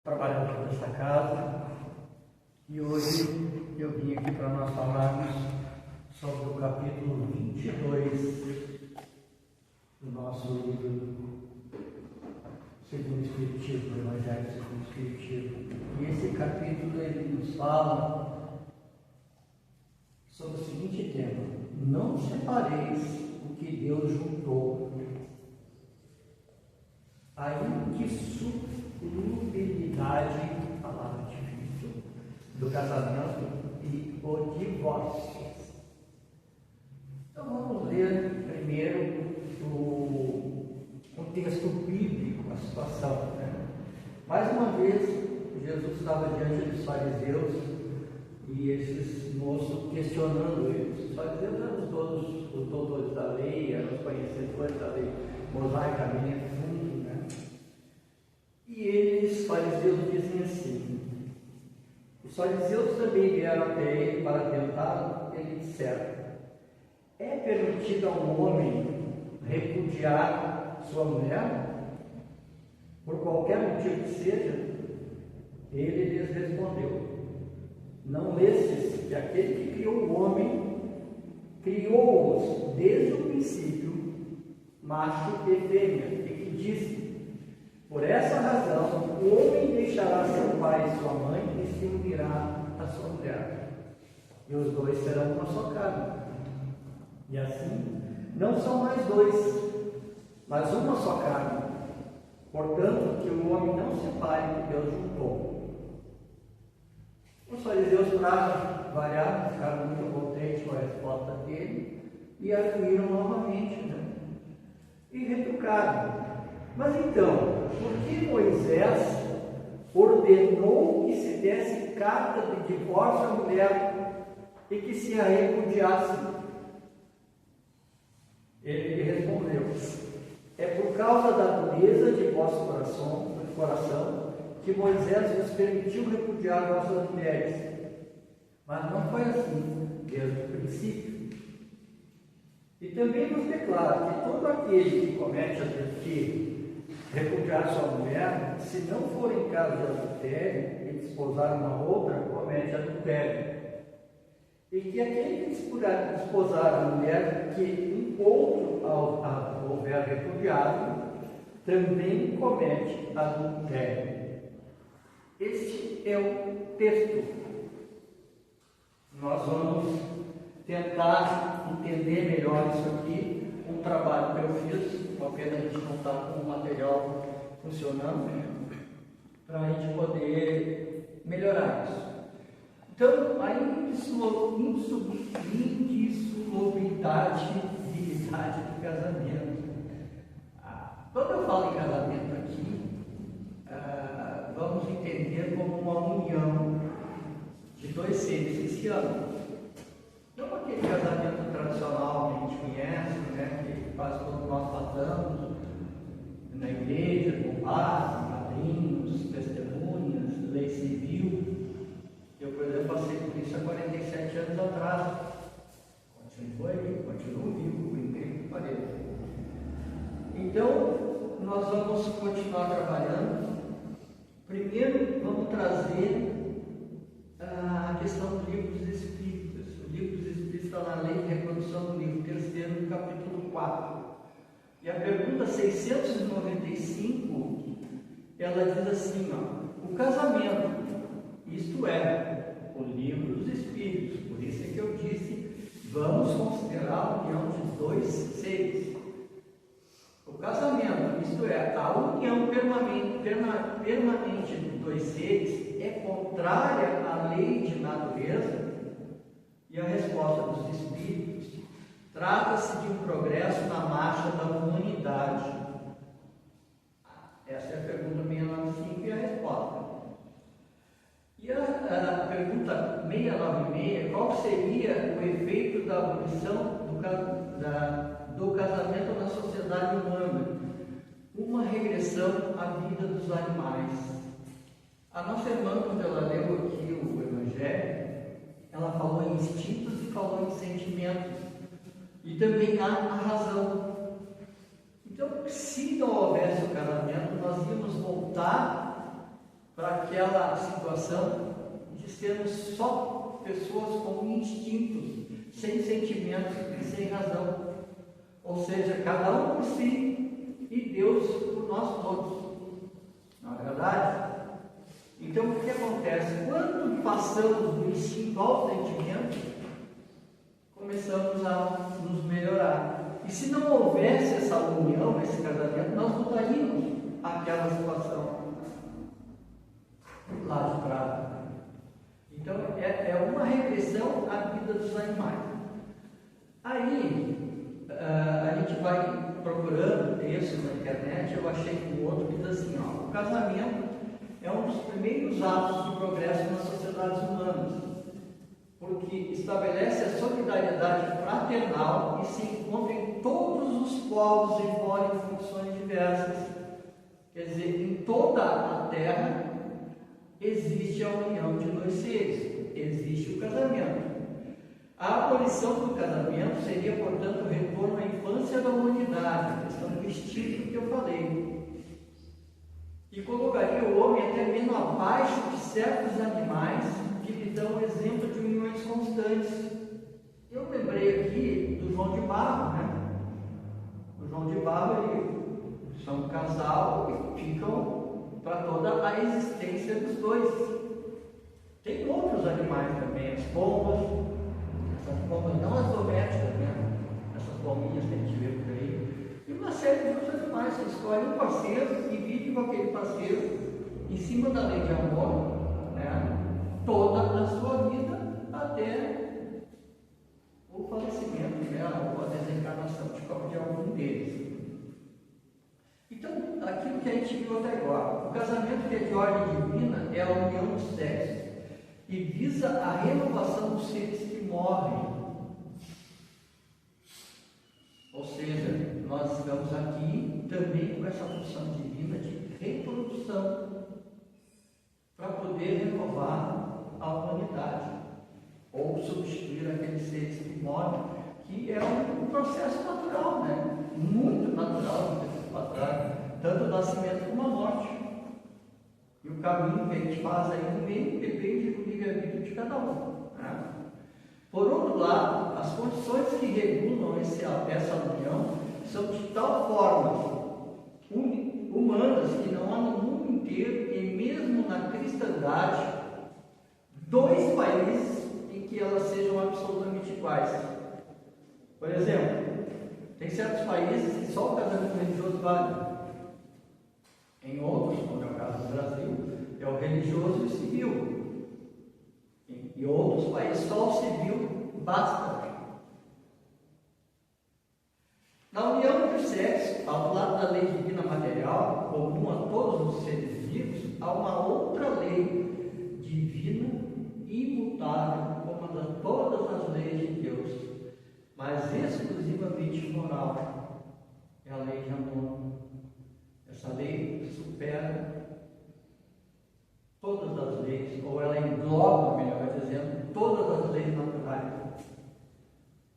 trabalhador desta casa, e hoje eu vim aqui para nós falarmos sobre o capítulo 22 do nosso livro segundo o Espiritismo, do Evangelho segundo o Espiritismo. E esse capítulo ele nos fala sobre o seguinte tema: não separeis o que Deus juntou. A indissolubilidade, palavra difícil, do casamento e o divórcio. Então vamos ler primeiro o contexto bíblico, a situação. Mais uma vez, Jesus estava diante dos fariseus e esses moços questionando eles. Os fariseus eram todos os doutores da lei, eram os conhecedores da lei mosaica, bem fundo. E eles, fariseus, dizem assim: os fariseus também vieram até ele para tentá-lo. Ele disseram: é permitido a um homem repudiar sua mulher, por qualquer motivo que seja? Ele lhes respondeu: não lestes que aquele que criou o homem, criou-os desde o princípio, macho e fêmea, e que disse: por essa razão, o homem deixará seu pai e sua mãe e se unirá à sua mulher, e os dois serão uma só carne. E assim, não são mais dois, mas uma só carne. Portanto, que o homem não separe, que Deus juntou. Os fariseus, para variar, ficaram muito contentes com a resposta dele e arguíram novamente, e retrucaram. Mas então, por que Moisés ordenou que se desse carta de divórcio à mulher e que se a repudiasse? Ele lhe respondeu: é por causa da dureza de vosso coração que Moisés vos permitiu repudiar vossas mulheres. Mas não foi assim desde o princípio. E também nos declara que todo aquele que comete adultério, repudiar sua mulher, se não for em caso de adultério e desposar uma outra, comete adultério. E que aquele que desposar a mulher que um outro houver repudiado, também comete adultério. Este é o texto. Nós vamos tentar entender melhor isso aqui. Um trabalho que eu fiz, uma pena a gente não estar com o material funcionando, para a gente poder melhorar isso. Então, a indissolubilidade do casamento. Quando eu falo em casamento aqui, vamos entender como uma união de dois seres que se amam. Não aquele casamento tradicional que a gente conhece, que quase todos nós passamos na igreja, com padres, padrinhos, testemunhas, lei civil. Eu, por exemplo, passei por isso há 47 anos atrás. Continuo vivo, por incrível que pareça. Então, nós vamos continuar trabalhando. Primeiro, vamos trazer a questão do livro dos Espíritos. O livro dos Espíritos está na lei de reprodução do livro terceiro, no capítulo 4. E a pergunta 695, ela diz assim, o casamento, isto é, o livro dos Espíritos. Por isso é que eu disse, vamos considerar a união de dois seres. O casamento, isto é, a união permanente de dois seres, é contrária à lei de natureza? E a resposta dos Espíritos: trata-se de um progresso na marcha da humanidade. Essa é a pergunta 695 e a resposta. E a pergunta 696, qual seria o efeito da abolição do casamento na sociedade humana? Uma regressão à vida dos animais. A nossa irmã, quando ela leu aqui o Evangelho, ela falou em instintos e falou em sentimentos. E também há a razão. Então, se não houvesse o casamento, nós íamos voltar para aquela situação de sermos só pessoas com instintos, sem sentimentos e sem razão. Ou seja, cada um por si e Deus por nós todos. Não é verdade? Então, o que acontece? Quando passamos do instinto ao sentimento, começamos a nos melhorar. E se não houvesse essa união, esse casamento, nós voltaríamos àquela situação lá de trás. Então, é uma regressão à vida dos animais. Aí, a gente vai procurando textos na internet. Eu achei um outro que diz assim: o casamento é um dos primeiros atos de progresso nas sociedades humanas, porque estabelece a solidariedade fraternal e se encontra em todos os povos, embora em funções diversas. Quer dizer, em toda a terra existe a união de dois seres, existe o casamento. A abolição do casamento seria, portanto, o retorno à infância da humanidade, a questão do instinto que eu falei, e colocaria o homem até mesmo abaixo de certos animais que lhe dão exemplo de uniões constantes. Eu lembrei aqui do João de Barro, né? O João de Barro, eles são um casal e ficam para toda a existência dos dois. Tem outros animais também, as pombas, essas pombas não as domésticas, né? Essas pombinhas que a gente vê por aí. E uma série de outros animais que escolhem um parceiro e vivem com aquele parceiro em cima da lei de amor, né? Toda a sua vida até o falecimento, né? Ou a desencarnação de algum deles. Então, aquilo que a gente viu até agora, o casamento que é de ordem divina é a união dos sexos e visa a renovação dos seres que morrem. Ou seja, nós estamos aqui também com essa função divina de reprodução para poder renovar a humanidade ou substituir aqueles seres que morrem, que é um processo natural, né? Muito natural para trás, tanto o nascimento como a morte. E o caminho que a gente faz aí no meio depende do livre-arbítrio de cada um, né? Por outro lado, as condições que regulam essa união são de tal forma humanas que não há no mundo inteiro, e mesmo na cristandade, dois países em que elas sejam absolutamente iguais. Por exemplo, tem certos países que só o casamento religioso vale. Em outros, como é o caso do Brasil, é o religioso e o civil. E outros países só o civil basta. Na união dos sexos, ao lado da lei divina material, comum a todos os seres vivos, há uma outra lei divina, imutável, como a de todas as leis de Deus, mas exclusivamente moral. É a lei de amor. Essa lei supera todas as leis, ou ela engloba, melhor dizendo, todas as leis naturais.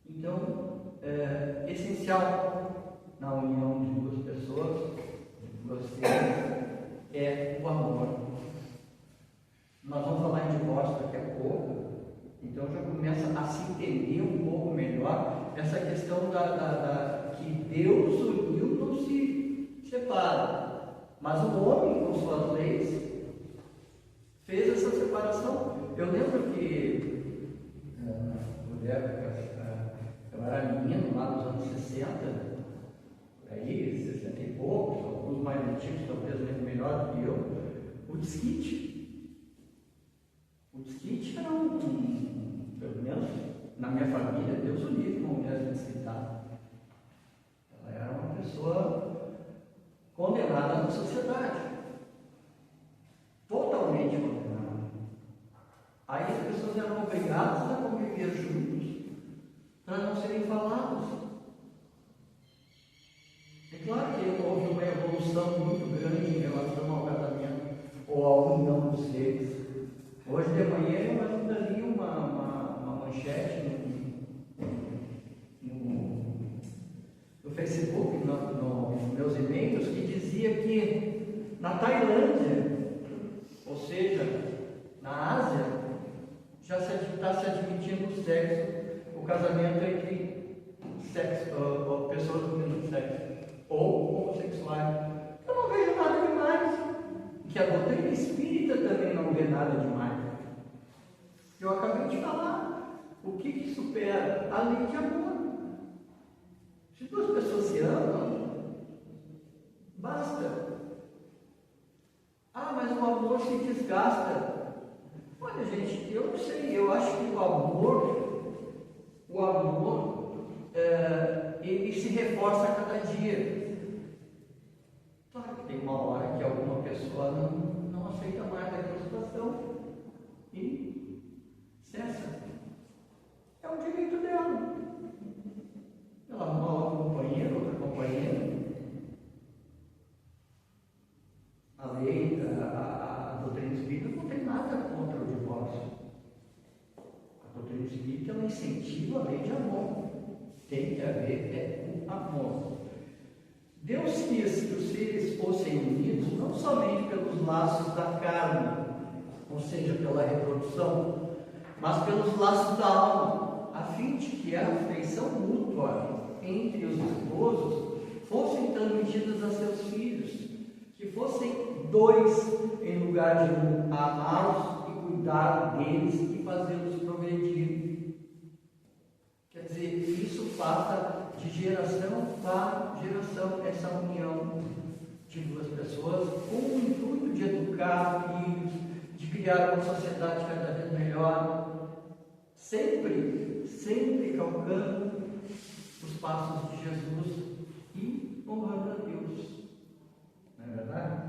Então, é essencial na união de duas pessoas, de duas seres, é o amor. Nós vamos falar em divórcio daqui a pouco, então já começa a se entender um pouco melhor essa questão que Deus uniu, não se separa, mas o homem, com suas leis, fez essa separação. Eu lembro que, por época, eu era menino lá nos anos 60, por aí, 60 e poucos, alguns mais antigos, talvez muito melhor do que eu, o desquite. O desquite era pelo menos na minha família, Deus o livre, uma mulher desquitada. Ela era uma pessoa condenada na sociedade. Totalmente condenada. Aí as pessoas eram obrigadas a conviver juntos para não serem falados. É claro que houve uma evolução muito grande em relação ao casamento ou à união dos seres. Hoje de manhã eu ainda li uma manchete no Facebook, nos meus e-mails, que dizia que na Tailândia, ou seja, sexo, o casamento entre pessoas do mesmo sexo, ou homossexuais. Eu não vejo nada demais. Que a doutrina espírita também não vê nada demais. Eu acabei de falar. O que supera? A lei de amor. Se duas pessoas se amam, basta. Ah, mas o amor se desgasta. Olha, gente, eu não sei. Eu acho que o amor, ele se reforça a cada dia. Claro que tem uma hora que alguma pessoa não aceita mais aquela situação e cessa. É um direito dela. Ela arruma um companheiro, outra companheira. A lei, a doutrina espírita não tem nada contra o divórcio. A doutrina espírita ela incentiva a lei de amor. Tem que haver o amor. Deus quis que os seres fossem unidos não somente pelos laços da carne, ou seja, pela reprodução, mas pelos laços da alma, a fim de que a afeição mútua entre os esposos fossem transmitidas a seus filhos, que fossem dois em lugar de um, amá-los e cuidar deles e fazê-los progredir. Quer dizer, isso passa de geração para geração, essa união de duas pessoas com o intuito de educar filhos, de criar uma sociedade cada vez melhor, sempre calcando os passos de Jesus e honrando a Deus. Não é verdade?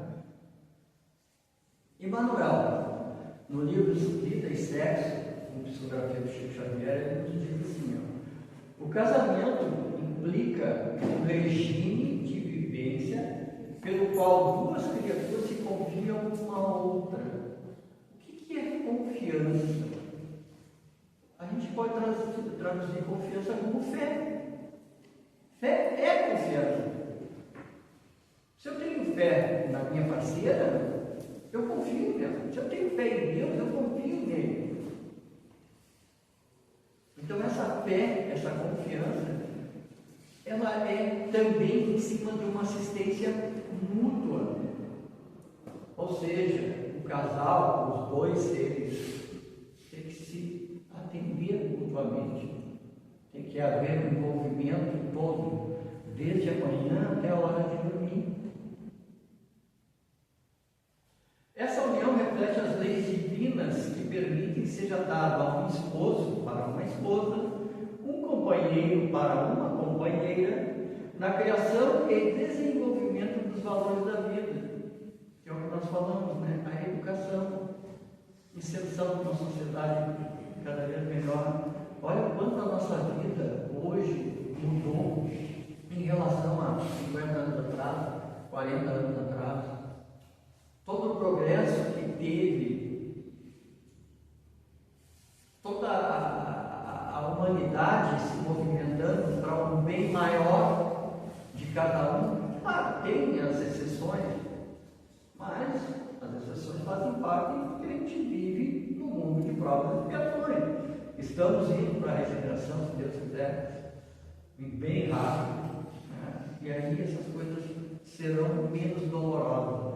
Emmanuel, no livro Vida e Sexo, com psicografia do Chico Xavier, ele nos diz assim: o casamento implica um regime de vivência pelo qual duas criaturas se confiam uma à outra. O que é confiança? A gente pode traduzir confiança como fé. Fé é confiança. Se eu tenho fé na minha parceira, eu confio nela. Se eu tenho fé em Deus, eu confio nele. Então essa fé, essa confiança, ela é também em cima de uma assistência mútua. Ou seja, o casal, os dois seres, tem que se atender mutuamente. Tem que haver um envolvimento todo, desde a manhã até a hora de dormir. Essa união reflete as leis divinas que permitem que seja dado a um esposo para uma esposa, um companheiro para uma companheira, na criação e desenvolvimento dos valores da vida, que é o que nós falamos, né? A educação, inserção numa sociedade cada vez melhor. Olha quanto a nossa vida hoje mudou em relação a 50 anos atrás, 40 anos atrás. Todo o progresso que teve, toda a humanidade se movimentando para um bem maior de cada um. Claro, tem as exceções, mas as exceções fazem parte porque a gente vive num mundo de provas e expiações. Estamos indo para a regeneração, se Deus quiser, bem rápido, né? E aí essas coisas serão menos dolorosas.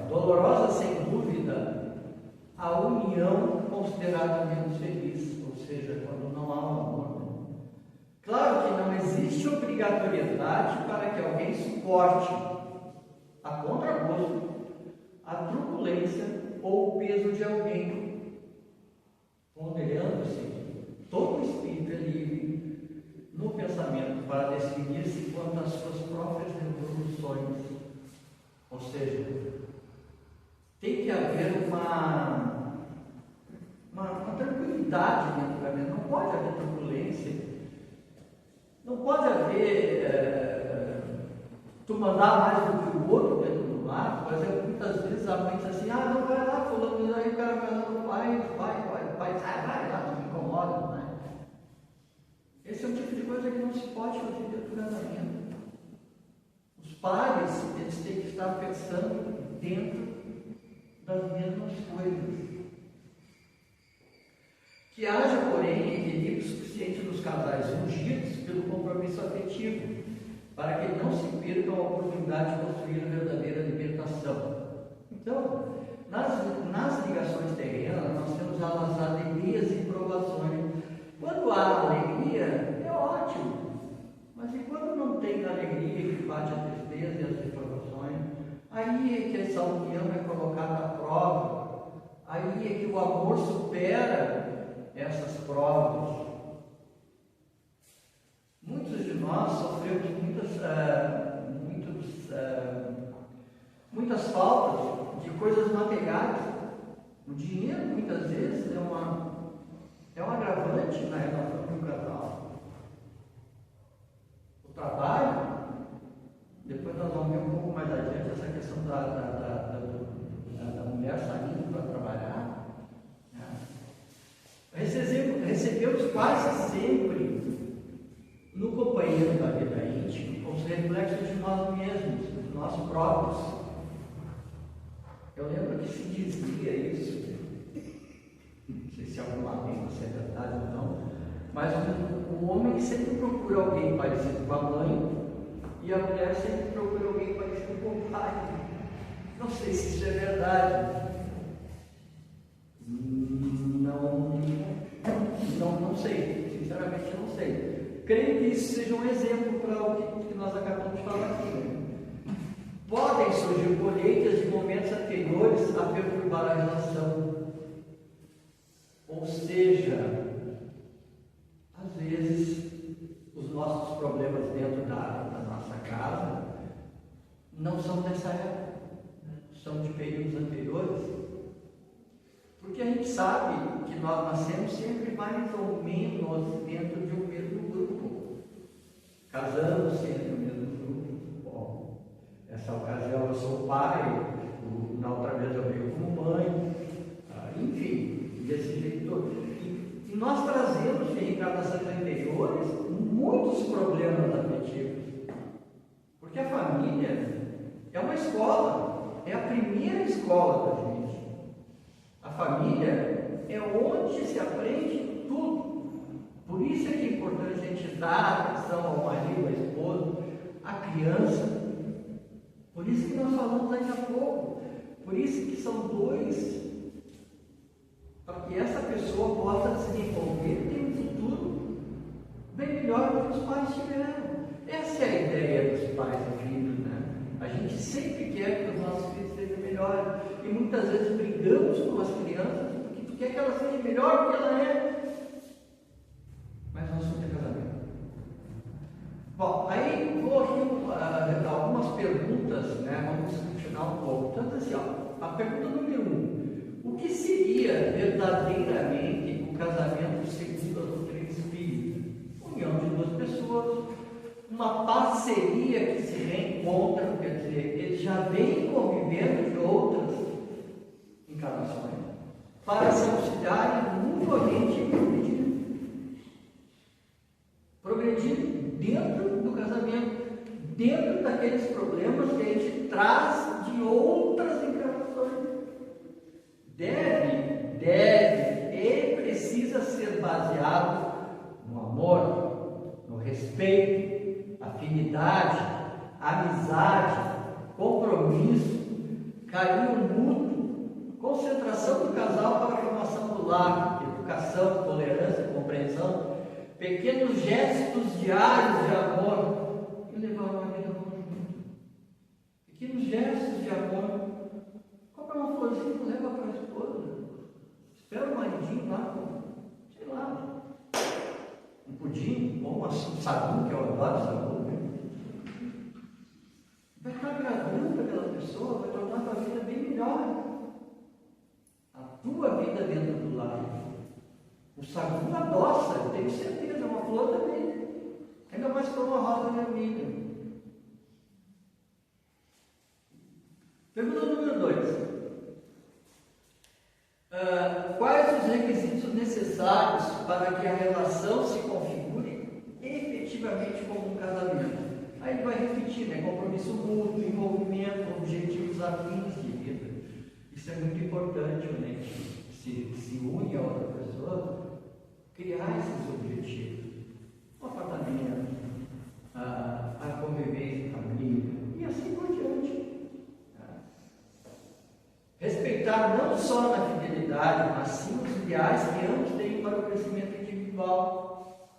Dolorosa, sem dúvida, a união considerada menos feliz, ou seja, quando não há um amor. Claro que não existe obrigatoriedade para que alguém suporte a contragosto, a truculência ou o peso de alguém. Ponderando-se, todo espírito é livre no pensamento para definir-se quanto às suas próprias revoluções. Ou seja, tem que haver uma tranquilidade dentro da mente. Não pode haver turbulência. Não pode haver tu mandar mais do que o outro dentro do lar. Por exemplo, muitas vezes a mãe diz assim: não vai lá, fulano, aí o cara vai lá, vai lá, não me incomoda, não é? Esse é o tipo de coisa que não se pode fazer dentro do casamento. Os pares, eles têm que estar pensando dentro das mesmas coisas. Que haja, porém, equilíbrio suficiente nos casais ungidos pelo compromisso afetivo, para que não se perca a oportunidade de construir a verdadeira libertação. Então, nas ligações terrenas, nós temos as alegrias e provações. Quando há alegria, é ótimo. Mas e quando não tem alegria, que bate a tristeza e as reprovações, aí é que essa união é colocada à prova, aí é que o amor supera essas provas. Muitos de nós sofremos muitas faltas de coisas materiais. O dinheiro, muitas vezes, é um agravante na relação de um casal. O trabalho, depois nós vamos ver um pouco mais adiante essa questão da mulher saindo para trabalhar. Recebemos quase sempre no companheiro da vida íntima os reflexos de nós mesmos, dos nossos próprios. Eu lembro que se dizia isso, não sei se alguma vez isso é verdade ou não, mas o homem sempre procura alguém parecido com a mãe e a mulher sempre procura alguém parecido com o pai. Não sei se isso é verdade. Não sei, sinceramente não sei. Creio que isso seja um exemplo para o que nós acabamos de falar aqui. Podem surgir colheitas de momentos anteriores a perturbar a relação. Ou seja, às vezes os nossos problemas dentro da nossa casa não são dessa época, são de períodos anteriores. Porque a gente sabe que nós nascemos sempre mais ou menos dentro de um mesmo grupo, casamos sempre no mesmo grupo. Bom, nessa ocasião eu sou pai, na outra vez eu venho como mãe, enfim, desse jeito todo. E nós trazemos em reencarnações anteriores muitos problemas afetivos, porque a família é uma escola, é a primeira escola da gente. A família é onde se aprende tudo. Por isso é que é importante a gente dar atenção ao marido, à esposa, à criança. Por isso que nós falamos ainda há pouco. Por isso que são dois, para que essa pessoa possa se desenvolver e ter um futuro bem melhor do que os pais tiveram. Essa é a ideia dos pais e filhos, né? A gente sempre quer que os nossos filhos sejam melhores. E muitas vezes brigamos com as crianças porque tu quer que ela seja melhor do que ela é. Mas nós somos de casamento. Bom, aí vou aqui algumas perguntas, né? Vamos continuar um pouco. Então, assim, ó, a pergunta número 1. O que seria verdadeiramente o casamento segundo a doutrina espírita? União de duas pessoas, uma parceria que se reencontram, quer dizer, eles já vêm convivendo de outras encarnações, para se auxiliarem mutuamente em progredir dentro do casamento, dentro daqueles problemas que a gente traz de outras encarnações. Deve e precisa ser baseado no amor, no respeito, afinidade, amizade, compromisso, carinho mútuo, concentração do casal para a formação do lar, educação, tolerância, compreensão, pequenos gestos diários de amor e levar uma vida conjunta. Pequenos gestos de amor. Compra uma florzinha, leva para a esposa. Espera o maridinho lá, sei lá, um pudim, ou um sagu, que eu adoro sagu, né? Vai estar agradando aquela pessoa, vai tornar a tua vida bem melhor. A tua vida dentro do lar. O sagu adoça, eu tenho certeza, uma flor também. Ainda mais com uma rosa vermelha. Pergunta número 2. Quais os requisitos necessários para que a relação se configure efetivamente como um casamento? Aí ele vai repetir, né? Compromisso mútuo, envolvimento, objetivos afins de vida. Isso é muito importante, né? Que se une a outra pessoa, criar esses objetivos. O apartamento, a convivência em família, e assim por diante. Respeitar não só na fidelidade, mas sim os ideais que ambos têm para o crescimento individual.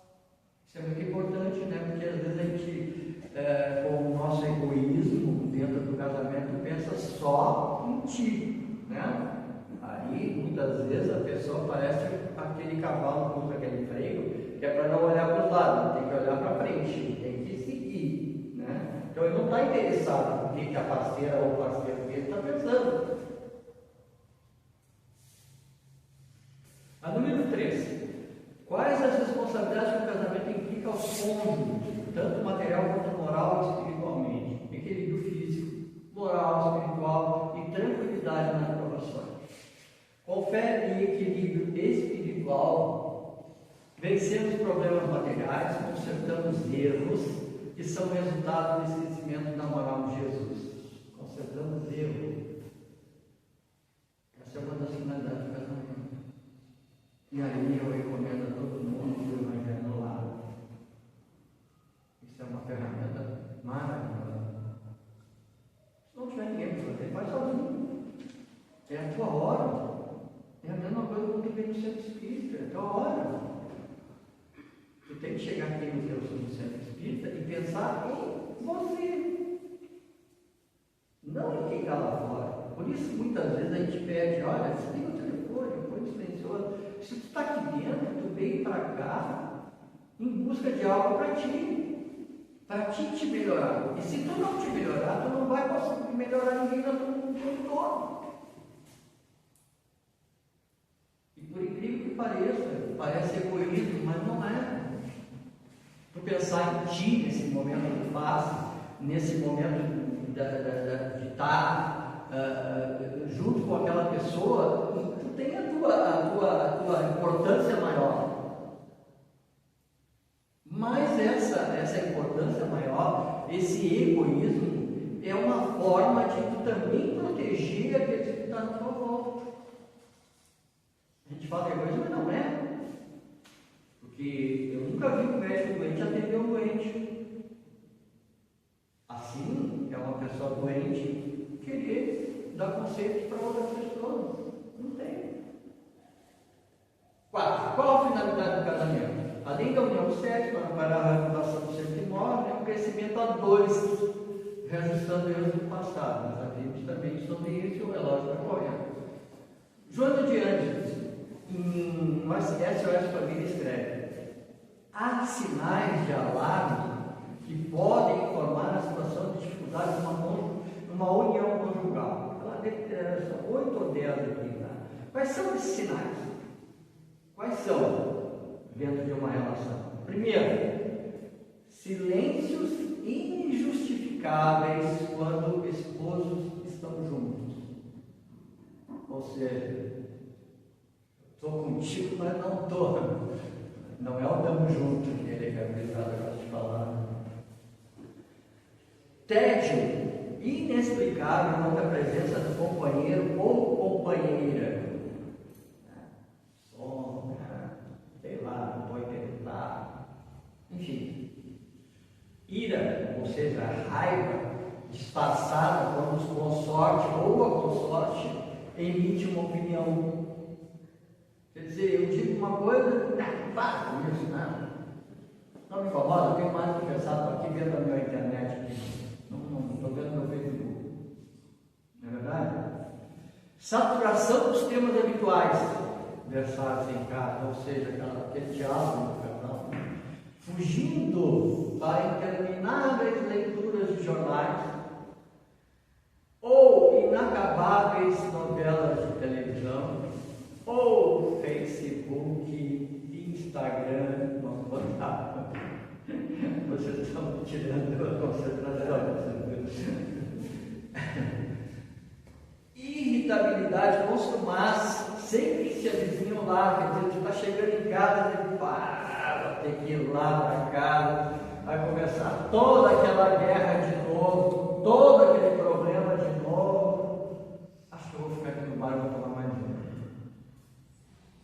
Isso é muito importante, né? Porque às vezes a gente, com o nosso egoísmo dentro do casamento, pensa só em ti, né? Aí, muitas vezes, a pessoa parece aquele cavalo contra aquele freio, que é para não olhar para os lados, tem que olhar para frente, tem que seguir, né? Então, ele não está interessado no que a parceira ou o parceiro dele está pensando. A número 3. Quais as responsabilidades que o casamento implica aos cônjuges, tanto material quanto moral e espiritualmente? Equilíbrio físico, moral, espiritual e tranquilidade nas provações. Com fé e equilíbrio espiritual, vencemos problemas materiais, consertamos erros que são resultado desse crescimento da moral de Jesus. Consertamos erros. Essa é uma das finalidades do casamento. E aí eu recomendo a todo mundo que o Evangelho no lar. Isso é uma ferramenta maravilhosa. Se não tiver ninguém para fazer, faz sozinho. É a tua hora. É a mesma coisa quando tu vem no centro espírita, é a tua hora. Tu tem que chegar aqui no teu centro espírita e pensar em você. Não em quem está lá fora. Por isso, muitas vezes a gente pede, olha, desliga o telefone, põe o silencioso. Se tu está aqui dentro, tu veio para cá em busca de algo para ti te melhorar. E se tu não te melhorar, tu não vai conseguir melhorar ninguém no todo. E por incrível que pareça, parece egoísmo, mas não é. Tu pensar em ti nesse momento de paz, nesse momento de estar junto com aquela pessoa, tu tem a tua importância maior. Mas essa importância maior, esse egoísmo, é uma forma de tu também proteger aqueles que estão à tua volta. A gente fala de egoísmo, mas não é. Porque eu nunca vi um médico doente atender um doente. Assim, é uma pessoa doente querer dar conselhos para outras pessoas. Não tem. 4. Qual a finalidade do casamento? Além da união do sexo, para amparar a renovação do ser que morre, é um crescimento a dois, reajustando erros do passado. Nós sabemos também sobre isso, o relógio está correndo. Joana de Ângeles, no SOS Família, escreve: há sinais de alarme que podem informar a situação de dificuldade numa união conjugal. Ela deve ter 8 ou 10 aqui. Tá? Quais são esses sinais? Quais são dentro de uma relação? Primeiro, silêncios injustificáveis quando esposos estão juntos. Ou seja, estou contigo, mas não estou. Não é o estamos juntos que ele é habilitado a te falar. Tédio inexplicável quanto à presença do companheiro ou companheira. Sono, sei lá, não pode tentar. Enfim. Ira, ou seja, raiva disfarçada quando o consorte ou a consorte emite uma opinião. Quer dizer, eu digo uma coisa, para com isso, não me incomoda, eu tenho mais que pensar, estou aqui vendo a minha internet aqui, não estou vendo meu Facebook. Não é verdade? Saturação dos temas habituais, versados em casa, ou seja, aquele diálogo do casal, fugindo para intermináveis leituras de jornais ou inacabáveis novelas de televisão, ou Facebook, Instagram, vamos botar. Vocês estão tirando a concentração. Irritabilidade consumaz, sempre que se avizinha lá, quer dizer, tu está chegando em casa e vai ter que ir lá para casa, vai começar toda aquela guerra de novo, todo aquele problema de novo. Acho que eu vou ficar aqui no bar e vou tomar mais um.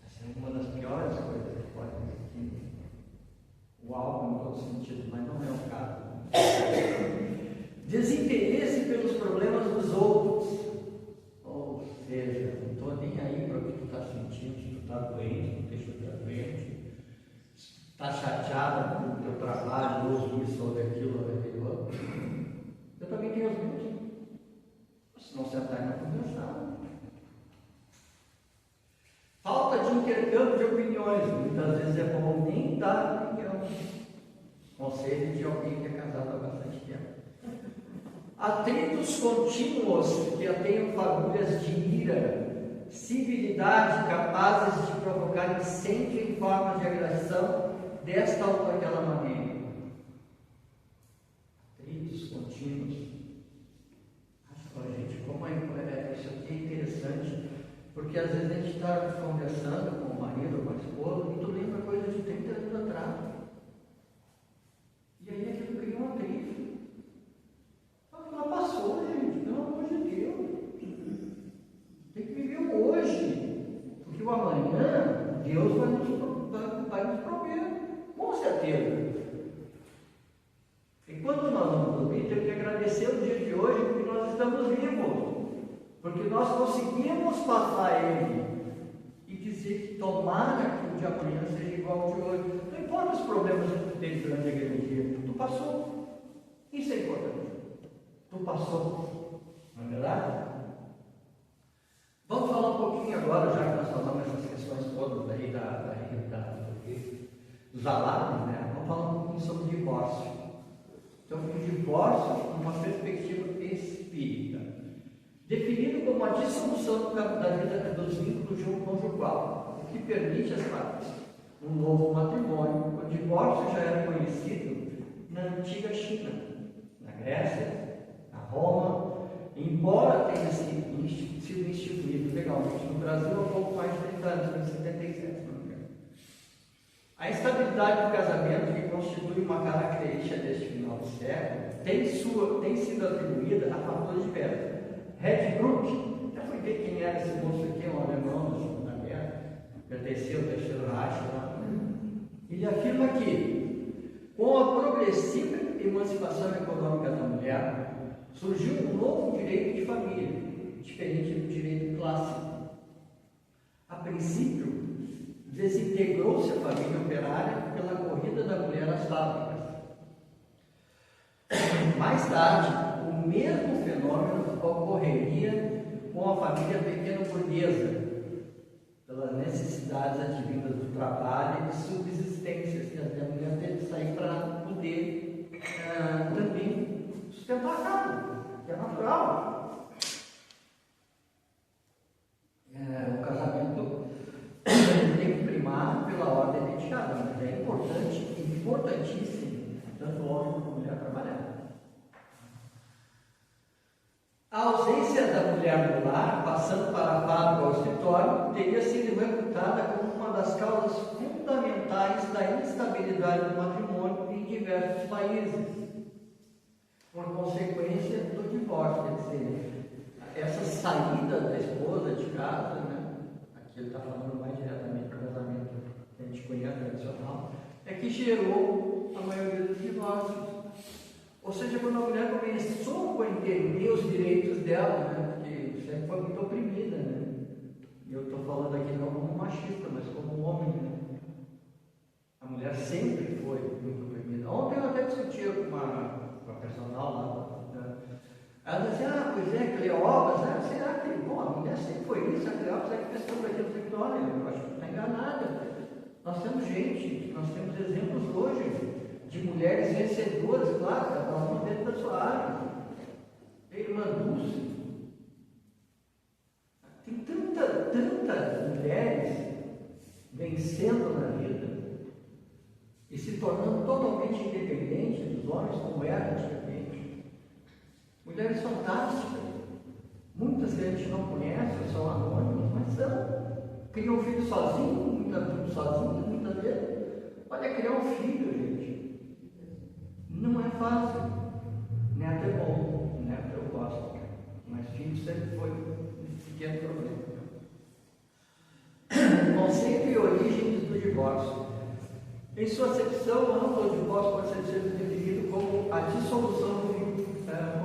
Essa é uma das piores coisas que pode acontecer. está chateada com o teu trabalho, ouve isso, ouve aquilo, ouve aquilo outro. Eu também tenho os meus. Se não sentar e não conversar. Falta de intercâmbio de opiniões. Muitas vezes é bom nem dar opinião. Conselho de alguém que é casado há bastante tempo. Atritos contínuos que tenham fagulhas de ira, civilidade capazes de provocar incêndio em formas de agressão desta ou daquela maneira. Atritos contínuos. Gente, como isso aqui é interessante, porque às vezes a gente está conversando com o marido ou com a esposa e tu lembra coisa de 30 anos atrás. E aí aquilo cria uma crise. Ela passou, gente, pelo amor de Deus. Tem que viver o hoje, porque o amanhã Deus vai nos prover, com certeza. E quando nós vamos dormir, temos que agradecer o dia de hoje, porque nós estamos vivos, porque nós conseguimos passar ele e dizer que tomara que o de amanhã seja igual ao de hoje. Não importa os problemas que tu teve durante aquele dia, tu passou. Isso é importante. Tu passou. Não é verdade? Vamos falar um pouquinho agora, já que nós falamos essas questões todas aí dos alarmes, né? Vamos falar um pouquinho sobre o divórcio. Então, o divórcio, numa perspectiva espírita, definido como a dissolução da vida dos vínculos conjugal, o que permite às partes um novo matrimônio. O divórcio já era conhecido na antiga China, na Grécia, na Roma, embora tenha sido instituído legalmente no Brasil há pouco mais de 30 anos, em 77, não me engano. A instabilidade do casamento, que constitui uma característica deste final do século, tem sido atribuída a fatores diversos. Redbrook, já fui ver quem era esse moço aqui, um alemão da Segunda Guerra, pertenceu ao Terceiro Reich lá. Ele afirma que, com a progressiva emancipação econômica da mulher, surgiu um novo direito de família, diferente do direito clássico. A princípio, desintegrou-se a família operária pela corrida da mulher às fábricas. Mais tarde, o mesmo fenômeno ocorreria com a família pequena burguesa, pelas necessidades advindas do trabalho e de subsistência, que a mulher teve que sair para poder também sustentar a casa, que é natural. O casamento tem que primar pela ordem dedicada, mas é importante, importantíssimo, tanto o homem quanto a mulher trabalhar. A ausência da mulher no lar, passando para a fábrica ou escritório, teria sido reputada como uma das causas fundamentais da instabilidade do matrimônio em diversos países, por consequência do divórcio. Quer dizer, essa saída da esposa de casa, né? Aqui ele está falando mais diretamente do casamento que a gente conhece tradicional, é que gerou a maioria dos divórcios. Ou seja, quando a mulher começou a entender os direitos dela, né? Porque sempre foi muito oprimida, né? E eu estou falando aqui não como machista, mas como homem, né? A mulher sempre foi muito oprimida. Ontem eu até discutia com uma personal lá, né? Ela disse, pois é, Cleópatra, né? Será que, bom, a mulher sempre foi isso, a Cleópatra é que pensou daquilo Vitória, eu acho que está enganada. Nós temos gente, nós temos exemplos hoje de mulheres vencedoras, claro, cada uma dentro da sua área. A irmã Dulce. Tem tantas mulheres vencendo na vida e se tornando totalmente independentes dos homens, como era antigamente. Mulheres fantásticas, muitas que a gente não conhece, são anônimas, mas são. Criam um filho sozinho, muitas vezes. Olha, criar um filho, gente, não é fácil. Neto é bom, neto eu gosto, mas filho sempre foi um pequeno problema. Conceito e origens do divórcio. Em sua acepção ampla, o divórcio pode ser definido como a dissolução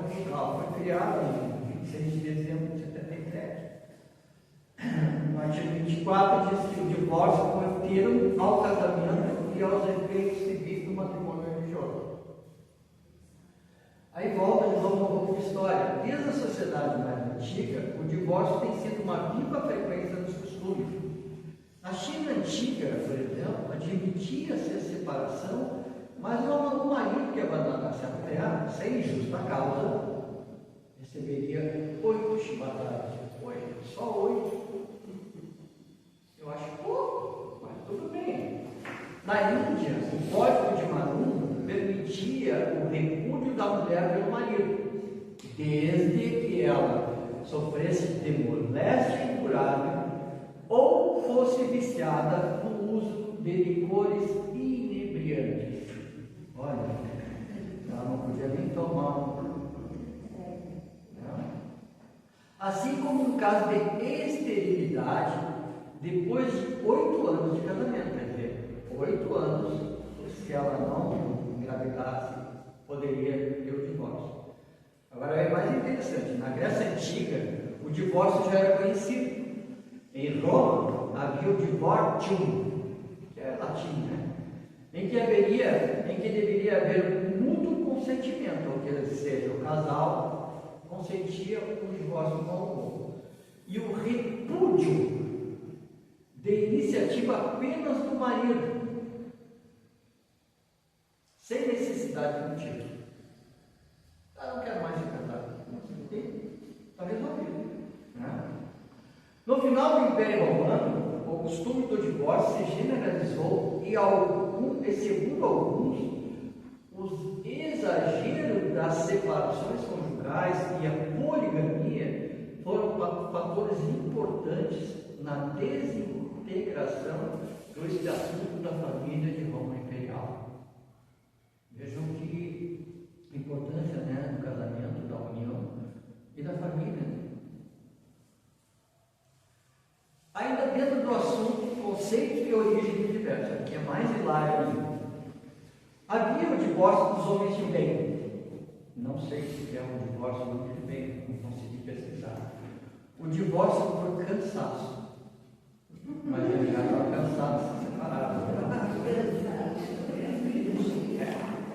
conjugal. Foi criado em 26 de dezembro de 77. No artigo 24 diz que o divórcio foi termo ao casamento e e aos efeitos civis do matrimônio religioso. Aí volta de novo um pouco de história. Desde a sociedade mais antiga, o divórcio tem sido uma viva frequência dos costumes. Na China antiga, por exemplo, admitia-se a separação, mas o marido que abandonasse a mulher, sem justa causa, receberia 8 chibatadas. 8, só 8. Eu acho pouco, mas tudo bem. Na Índia, o Código de Manu permitia o repúdio da mulher pelo marido, desde que ela sofresse de moléstia incurável ou fosse viciada no uso de licores inebriantes. Olha, ela não podia nem tomar um. Assim como no caso de esterilidade, depois de 8 anos de casamento, quer dizer, 8 anos, se ela não engravidasse, poderia ter o divórcio. Agora é mais interessante, na Grécia Antiga, o divórcio já era conhecido. Em Roma havia o divortium, que é latim, né? Em que deveria haver um mútuo consentimento, ou seja, o casal consentia o divórcio com o outro. E o repúdio de iniciativa apenas do marido, sem necessidade de motivo. Não quero mais se casar. Está resolvido. Né? No final do Império Romano, o costume do divórcio se generalizou e segundo alguns, os exageros das separações conjugais e a poligamia foram fatores importantes na desintegração do estatuto da família de Roma Imperial. Vejam que importância, né, do casamento, da união e da família. Ainda dentro do assunto, conceitos e origem do divórcio, aqui é mais hilário ainda. Havia o divórcio dos homens de bem. Não sei se é um divórcio do homem de bem, não consegui pesquisar. O divórcio por cansaço. Mas ele já estava cansado de se separar.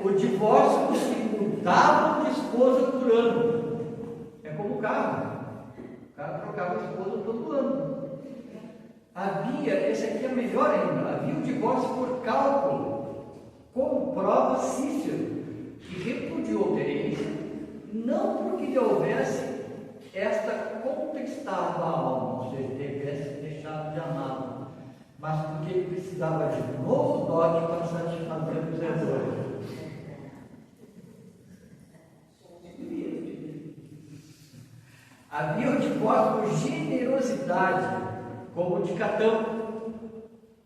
O divórcio dos que mudavam de esposa por ano. É como o carro. O cara trocava a esposa todo ano. Havia, esse aqui é melhor ainda, havia o divórcio por cálculo, como prova Cícero, que repudiou Terência, não porque lhe houvesse esta contestada alma, ou seja, tivesse deixado de amá-lo, mas porque ele precisava de um novo dote para satisfazer os desejos. Havia o divórcio por generosidade, como o de Catão.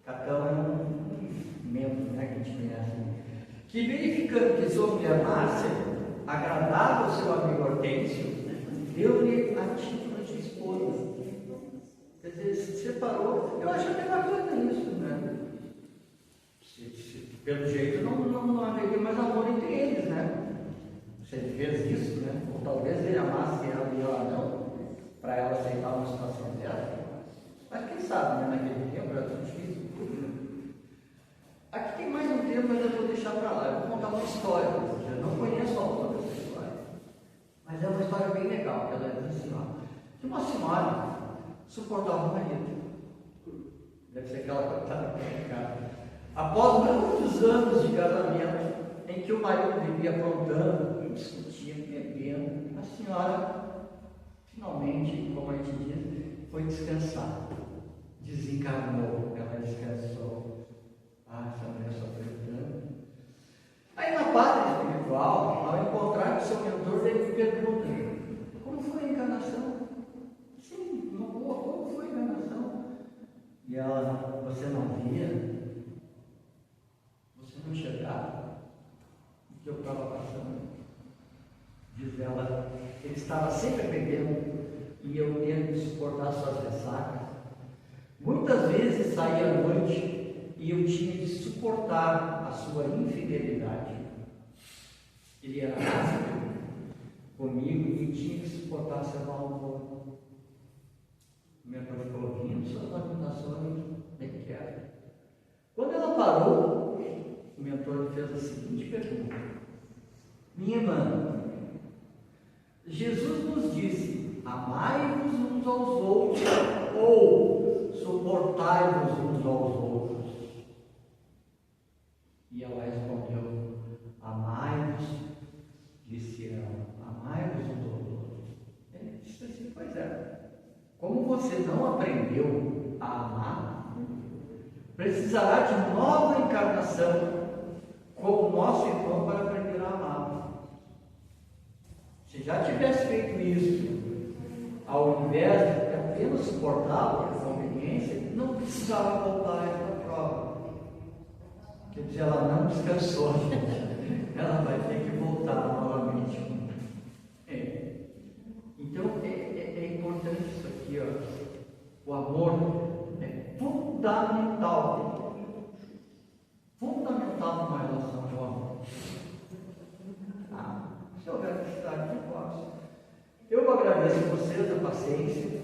Catão é um membro, né, que a gente conhece, que verificando que sua mulher Márcia agradava ao seu amigo Hortêncio, deu-lhe a título de esposa. Quer dizer, se separou. Eu acho até bacana isso, né? Pelo jeito não haveria mais amor entre eles, né? Se ele fez isso, né? Ou talvez ele amasse ela e ela não, para ela aceitar uma situação dela. Mas quem sabe, né? Naquele tempo era tudo difícil. Aqui tem mais um tempo, mas eu vou deixar para lá. Eu vou contar uma história. Eu não conheço a autora dessa história, mas é uma história bem legal. Que ela diz assim, ó, que uma senhora suportava o marido. Deve ser aquela coitada complicada. Após muitos anos de casamento, em que o marido vivia aprontando, discutindo, bebendo, a senhora finalmente, como a gente diz, foi descansar. Desencarnou, ela descansou. Essa mulher sofreu tanto. Aí na pátria espiritual, ao encontrar o seu mentor, ele pergunta: como foi a encarnação? Sim, uma boa, como foi a encarnação? E ela: você não via? Você não enxergava o que eu estava passando? Diz ela: ele estava sempre bebendo e eu tendo de suportar suas ressacas. Muitas vezes saía à noite e eu tinha de suportar a sua infidelidade. Ele era ácido comigo e tinha que suportar seu mau humor. O meu pai falou: vindo suas lamentações, bem quieto. Quando ela parou, o mentor fez a seguinte pergunta: minha irmã, Jesus nos disse: amai-vos uns aos outros, ou suportai-vos uns aos outros. E ela respondeu: amai-vos, disse ela, amai-vos uns aos outros. Ele disse assim: pois é, como você não aprendeu a amar, precisará de nova encarnação como nosso irmão para aprender a amar. Se já tivesse feito isso, ao invés de apenas suportá-lo por conveniência, não precisava voltar a esta prova. Quer dizer, ela não descansou, ela vai ter que voltar novamente. Então é importante isso aqui, ó. O amor é fundamental numa relação de amor. Se houver necessidade, eu posso. Eu agradeço a vocês a paciência.